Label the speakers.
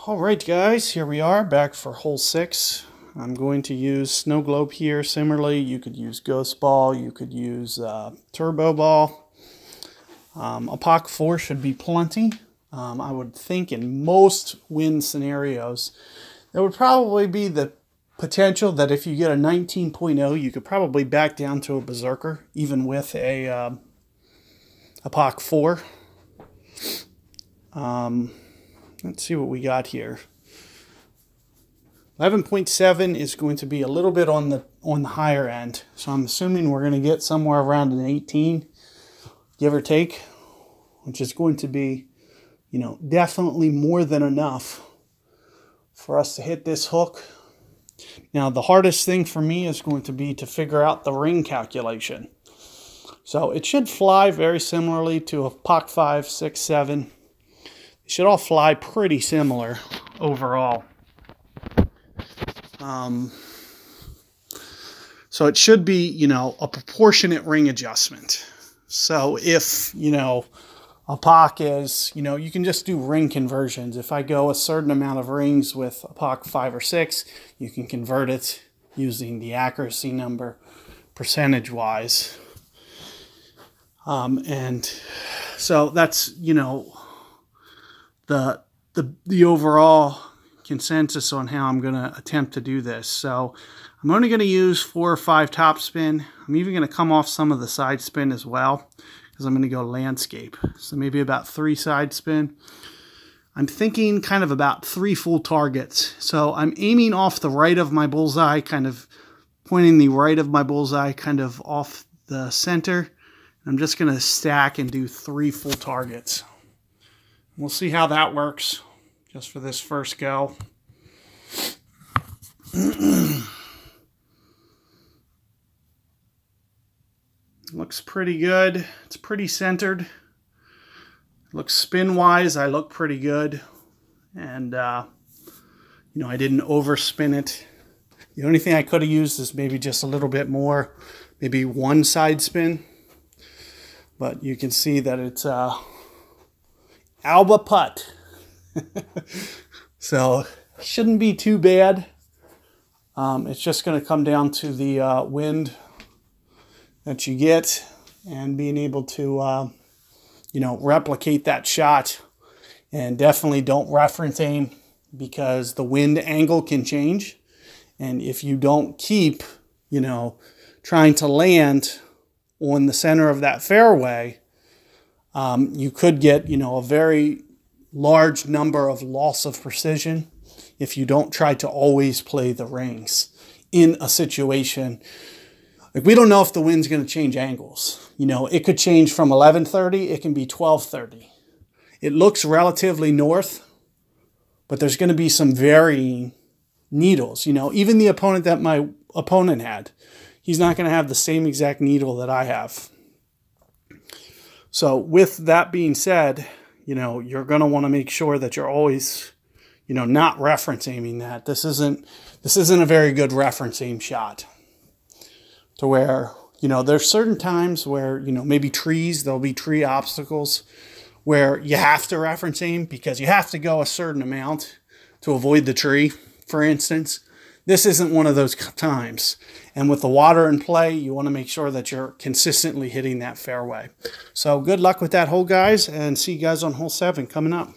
Speaker 1: All right, guys, here we are back for hole 6. I'm going to use Snow Globe here. Similarly, you could use Ghost Ball, you could use Turbo Ball. A POC 4 should be plenty. I would think in most wind scenarios, there would probably be the potential that if you get a 19.0, you could probably back down to a Berserker, even with a POC 4. Let's see what we got here. 11.7 is going to be a little bit on the higher end. So I'm assuming we're going to get somewhere around an 18, give or take, which is going to be, definitely more than enough for us to hit this hook. Now, the hardest thing for me is going to be to figure out the ring calculation. So it should fly very similarly to a POC 5, 6, 7. They should all fly pretty similar overall. So it should be, a proportionate ring adjustment. So if, a POC is, you can just do ring conversions. If I go a certain amount of rings with a POC 5 or 6, you can convert it using the accuracy number percentage-wise. And so that's, the overall consensus on how I'm going to attempt to do this. So I'm only going to use 4 or 5 top spin. I'm even going to come off some of the side spin as well, because I'm going to go landscape. So maybe about 3 side spin. I'm thinking kind of about 3 full targets. So I'm aiming off the right of my bullseye, kind of pointing the right of my bullseye kind of off the center. I'm just going to stack and do 3 full targets. We'll see how that works just for this first go. Looks pretty good. It's pretty centered. Looks spin-wise, I look pretty good. And, I didn't overspin it. The only thing I could have used is maybe just a little bit more, maybe 1 side spin. But you can see that it's Alba putt. So shouldn't be too bad. It's just going to come down to the wind that you get and being able to, replicate that shot. And definitely don't reference aim, because the wind angle can change. And if you don't keep, trying to land on the center of that fairway, you could get, a very large number of loss of precision if you don't try to always play the rings in a situation. Like, we don't know if the wind's going to change angles. It could change from 11:30, it can be 12:30. It looks relatively north, but there's going to be some varying needles. Even the opponent that my opponent had, he's not going to have the same exact needle that I have. So with that being said, you're going to want to make sure that you're always, not reference aiming that. This isn't a very good reference aim shot. To where, there's certain times where, maybe trees, there'll be tree obstacles where you have to reference aim because you have to go a certain amount to avoid the tree, for instance. This isn't one of those times. And with the water in play, you want to make sure that you're consistently hitting that fairway. So good luck with that hole, guys, and see you guys on hole 7 coming up.